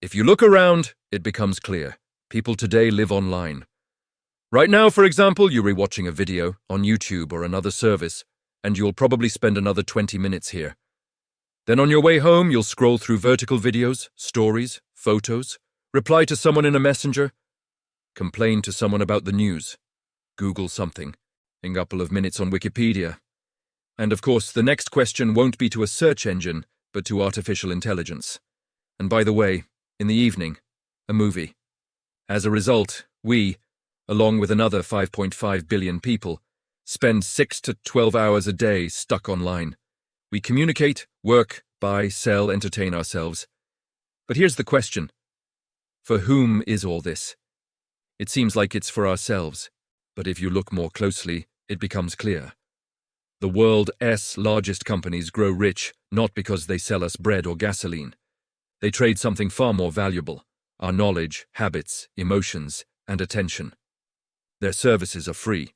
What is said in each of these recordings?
If you look around, it becomes clear. People today live online. Right now, for example, you're rewatching a video on YouTube or another service, and you'll probably spend another 20 minutes here. Then on your way home, you'll scroll through vertical videos, stories, photos, reply to someone in a messenger, complain to someone about the news, Google something, a couple of minutes on Wikipedia. And of course, the next question won't be to a search engine, but to artificial intelligence. And by the way, in the evening, a movie. As a result, we, along with another 5.5 billion people, spend 6 to 12 hours a day stuck online. We communicate, work, buy, sell, entertain ourselves. But here's the question. For whom is all this? It seems like it's for ourselves, but if you look more closely, it becomes clear. The world's largest companies grow rich not because they sell us bread or gasoline. They trade something far more valuable, our knowledge, habits, emotions, and attention. Their services are free,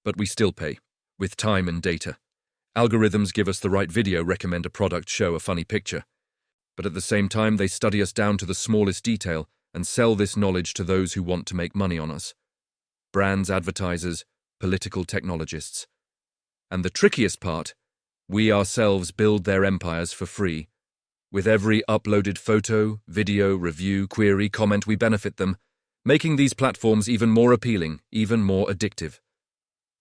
but we still pay, with time and data. Algorithms give us the right video, recommend a product, show a funny picture. But at the same time, they study us down to the smallest detail and sell this knowledge to those who want to make money on us. Brands, advertisers, political technologists. And the trickiest part, we ourselves build their empires for free. With every uploaded photo, video, review, query, comment, we benefit them, making these platforms even more appealing, even more addictive.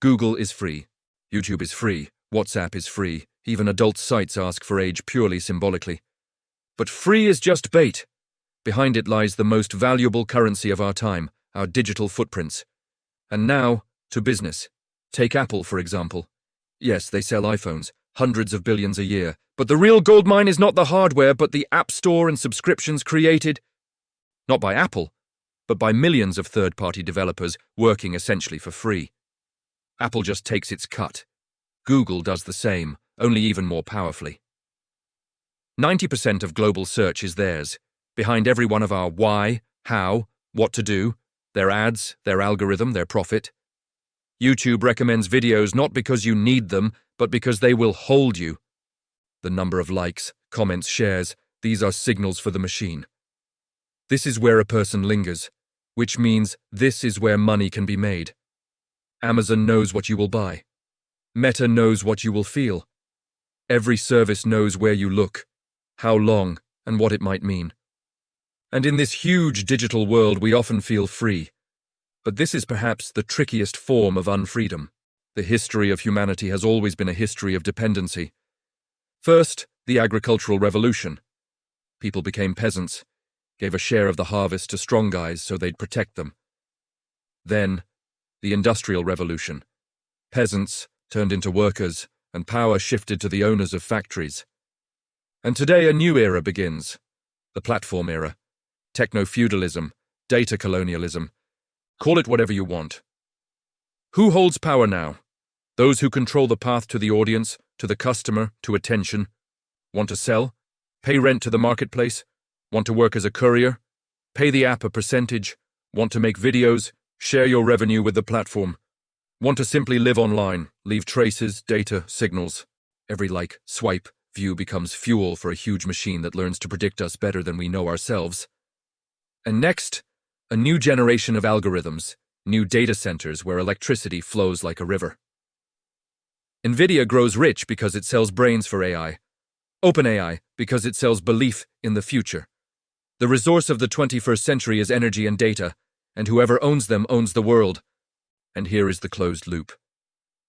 Google is free. YouTube is free. WhatsApp is free. Even adult sites ask for age purely symbolically. But free is just bait. Behind it lies the most valuable currency of our time, our digital footprints. And now, to business. Take Apple, for example. Yes, they sell iPhones, hundreds of billions a year, but the real goldmine is not the hardware, but the App Store and subscriptions created, not by Apple, but by millions of third-party developers working essentially for free. Apple just takes its cut. Google does the same, only even more powerfully. 90% of global search is theirs. Behind every one of our why, how, what to do, their ads, their algorithm, their profit. YouTube recommends videos not because you need them, but because they will hold you. The number of likes, comments, shares, these are signals for the machine. This is where a person lingers, which means this is where money can be made. Amazon knows what you will buy. Meta knows what you will feel. Every service knows where you look, how long, and what it might mean. And in this huge digital world, we often feel free. But this is perhaps the trickiest form of unfreedom. The history of humanity has always been a history of dependency. First, the agricultural revolution. People became peasants, gave a share of the harvest to strong guys so they'd protect them. Then, the industrial revolution. Peasants turned into workers, and power shifted to the owners of factories. And today a new era begins. The platform era. Techno-feudalism, data colonialism. Call it whatever you want. Who holds power now? Those who control the path to the audience, to the customer, to attention. Want to sell? Pay rent to the marketplace? Want to work as a courier? Pay the app a percentage? Want to make videos? Share your revenue with the platform. Want to simply live online, leave traces, data, signals. Every like, swipe, view becomes fuel for a huge machine that learns to predict us better than we know ourselves. And next, a new generation of algorithms, new data centers where electricity flows like a river. NVIDIA grows rich because it sells brains for AI. OpenAI because it sells belief in the future. The resource of the 21st century is energy and data, and whoever owns them owns the world. And here is the closed loop.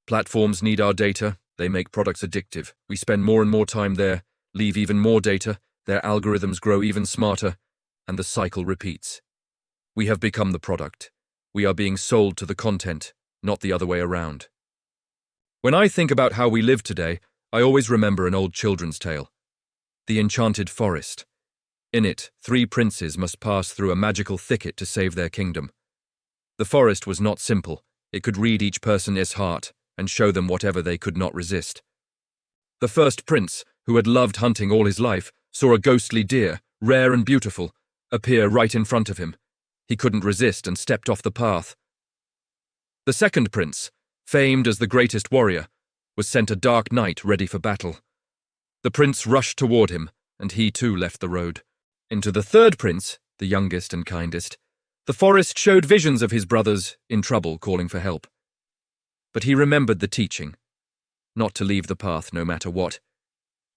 Platforms need our data, they make products addictive. We spend more and more time there, leave even more data, their algorithms grow even smarter, and the cycle repeats. We have become the product. We are being sold to the content, not the other way around. When I think about how we live today, I always remember an old children's tale. The Enchanted Forest. In it, 3 princes must pass through a magical thicket to save their kingdom. The forest was not simple. It could read each person's heart and show them whatever they could not resist. The first prince, who had loved hunting all his life, saw a ghostly deer, rare and beautiful, appear right in front of him. He couldn't resist and stepped off the path. The second prince, famed as the greatest warrior, was sent a dark night ready for battle. The prince rushed toward him, and he too left the road. Into the third prince, the youngest and kindest, the forest showed visions of his brothers in trouble calling for help. But he remembered the teaching, not to leave the path no matter what,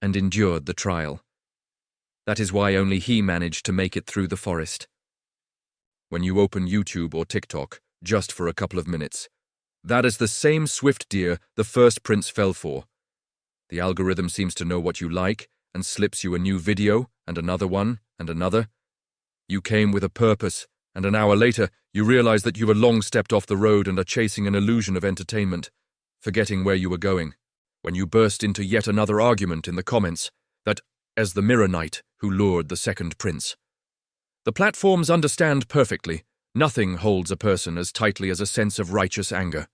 and endured the trial. That is why only he managed to make it through the forest. When you open YouTube or TikTok, just for a couple of minutes, that is the same swift deer the first prince fell for. The algorithm seems to know what you like and slips you a new video and another one and another. You came with a purpose, and an hour later you realize that you have long stepped off the road and are chasing an illusion of entertainment, forgetting where you were going, when you burst into yet another argument in the comments that as the mirror knight who lured the second prince. The platforms understand perfectly. Nothing holds a person as tightly as a sense of righteous anger.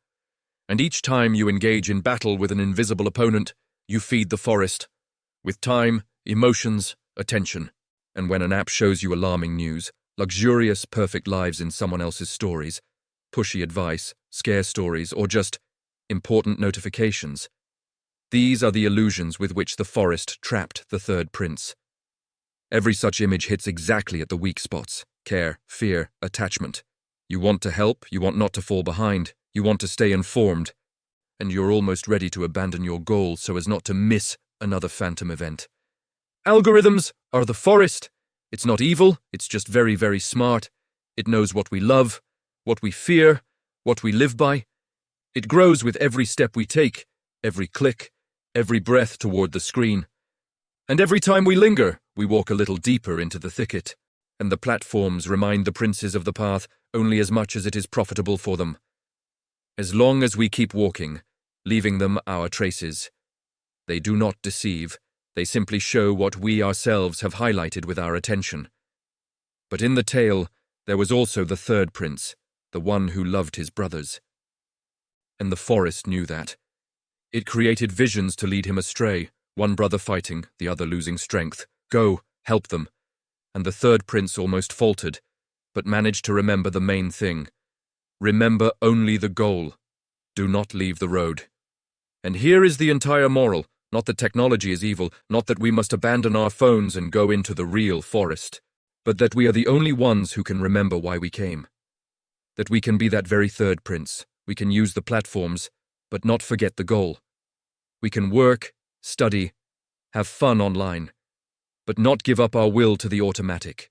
And each time you engage in battle with an invisible opponent, you feed the forest with time, emotions, attention. And when an app shows you alarming news, luxurious, perfect lives in someone else's stories, pushy advice, scare stories, or just important notifications, these are the illusions with which the forest trapped the third prince. Every such image hits exactly at the weak spots: care, fear, attachment. You want to help, you want not to fall behind, you want to stay informed, and you're almost ready to abandon your goal so as not to miss another phantom event. Algorithms are the forest. It's not evil, it's just very, very smart. It knows what we love, what we fear, what we live by. It grows with every step we take, every click, every breath toward the screen. And every time we linger, we walk a little deeper into the thicket, and the platforms remind the princes of the path only as much as it is profitable for them. As long as we keep walking, leaving them our traces. They do not deceive, they simply show what we ourselves have highlighted with our attention. But in the tale, there was also the third prince, the one who loved his brothers. And the forest knew that. It created visions to lead him astray, one brother fighting, the other losing strength. Go, help them. And the third prince almost faltered, but managed to remember the main thing. Remember only the goal. Do not leave the road. And here is the entire moral. Not that technology is evil, not that we must abandon our phones and go into the real forest, but that we are the only ones who can remember why we came. That we can be that very third prince. We can use the platforms, but not forget the goal. We can work, study, have fun online, but not give up our will to the automatic.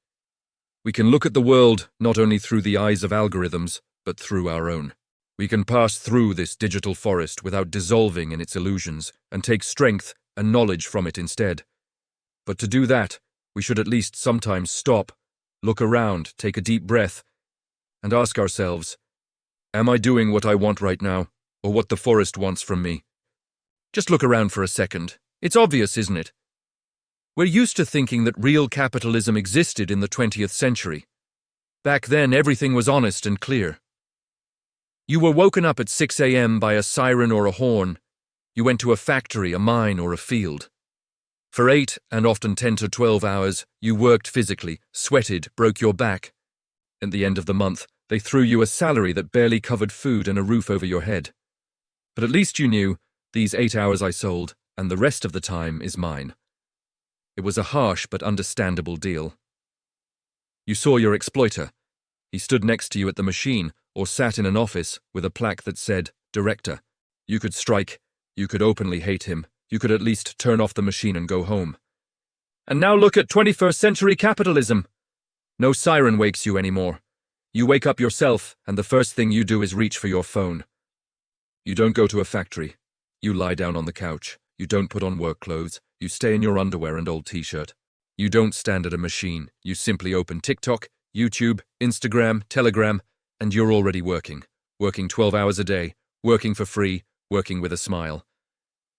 We can look at the world not only through the eyes of algorithms, but through our own. We can pass through this digital forest without dissolving in its illusions and take strength and knowledge from it instead. But to do that, we should at least sometimes stop, look around, take a deep breath, and ask ourselves, am I doing what I want right now, or what the forest wants from me? Just look around for a second. It's obvious, isn't it? We're used to thinking that real capitalism existed in the 20th century. Back then, everything was honest and clear. You were woken up at 6 a.m. by a siren or a horn. You went to a factory, a mine, or a field. For 8 and often 10 to 12 hours, you worked physically, sweated, broke your back. At the end of the month, they threw you a salary that barely covered food and a roof over your head. But at least you knew, these 8 hours I sold, and the rest of the time is mine. It was a harsh but understandable deal. You saw your exploiter. He stood next to you at the machine, or sat in an office with a plaque that said, Director. You could strike, you could openly hate him, you could at least turn off the machine and go home. And now look at 21st century capitalism. No siren wakes you anymore. You wake up yourself, and the first thing you do is reach for your phone. You don't go to a factory. You lie down on the couch. You don't put on work clothes. You stay in your underwear and old t-shirt. You don't stand at a machine. You simply open TikTok, YouTube, Instagram, Telegram, and you're already working. Working 12 hours a day, working for free, working with a smile.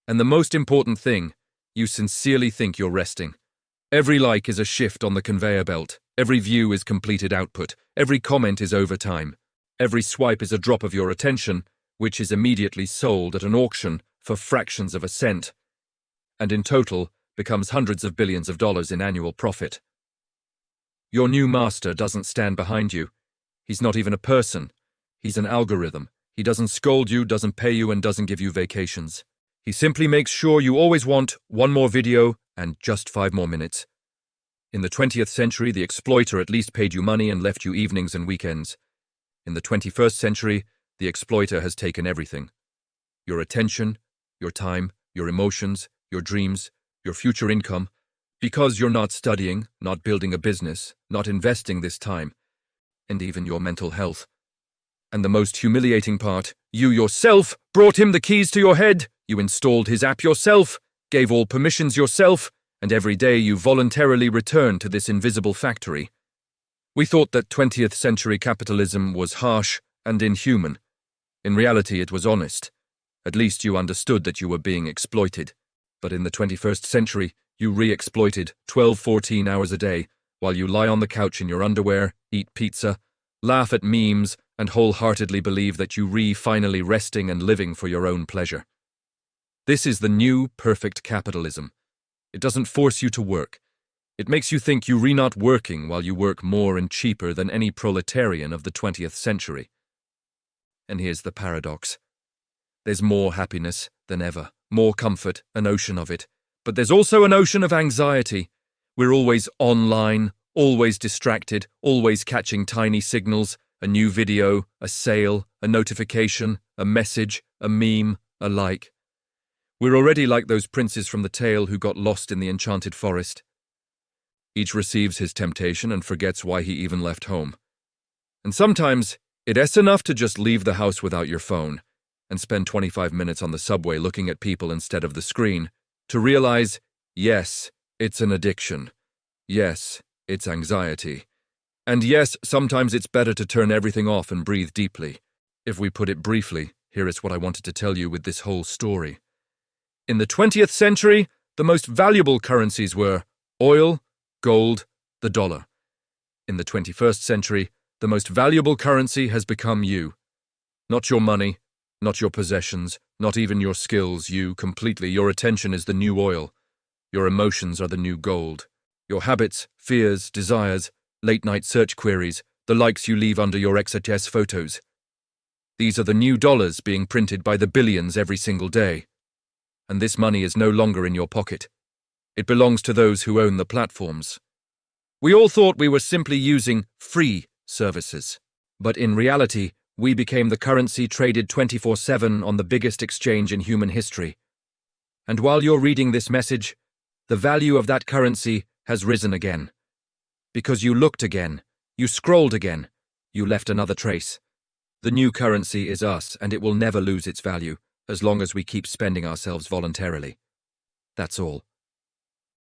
And the most important thing, you sincerely think you're resting. Every like is a shift on the conveyor belt. Every view is completed output. Every comment is overtime. Every swipe is a drop of your attention, which is immediately sold at an auction for fractions of a cent, and in total becomes hundreds of billions of dollars in annual profit. Your new master doesn't stand behind you. He's not even a person. He's an algorithm. He doesn't scold you, doesn't pay you, and doesn't give you vacations. He simply makes sure you always want one more video and just 5 more minutes. In the 20th century, the exploiter at least paid you money and left you evenings and weekends. In the 21st century, the exploiter has taken everything. Your attention, your time, your emotions, your dreams, your future income, because you're not studying, not building a business, not investing this time, and even your mental health. And the most humiliating part, you yourself brought him the keys to your head, you installed his app yourself, gave all permissions yourself, and every day you voluntarily return to this invisible factory. We thought that 20th century capitalism was harsh and inhuman. In reality, it was honest. At least you understood that you were being exploited. But in the 21st century, you re-exploited 12-14 hours a day, while you lie on the couch in your underwear, eat pizza, laugh at memes, and wholeheartedly believe that you finally resting and living for your own pleasure. This is the new perfect capitalism. It doesn't force you to work. It makes you think you not working while you work more and cheaper than any proletarian of the 20th century. And here's the paradox. There's more happiness than ever, more comfort, an ocean of it. But there's also an ocean of anxiety. We're always online, always distracted, always catching tiny signals, a new video, a sale, a notification, a message, a meme, a like. We're already like those princes from the tale who got lost in the enchanted forest. Each receives his temptation and forgets why he even left home. And sometimes, it's enough to just leave the house without your phone and spend 25 minutes on the subway looking at people instead of the screen to realize, yes, it's an addiction. Yes, it's anxiety. And yes, sometimes it's better to turn everything off and breathe deeply. If we put it briefly, here is what I wanted to tell you with this whole story. In the 20th century, the most valuable currencies were oil, gold, the dollar. In the 21st century, the most valuable currency has become you. Not your money, not your possessions, not even your skills, you completely. Your attention is the new oil. Your emotions are the new gold. Your habits, fears, desires, late-night search queries, the likes you leave under your XHS photos. These are the new dollars being printed by the billions every single day. And this money is no longer in your pocket. It belongs to those who own the platforms. We all thought we were simply using free services. But in reality, we became the currency traded 24/7 on the biggest exchange in human history. And while you're reading this message, the value of that currency has risen again. Because you looked again, you scrolled again, you left another trace. The new currency is us, and it will never lose its value, as long as we keep spending ourselves voluntarily. That's all.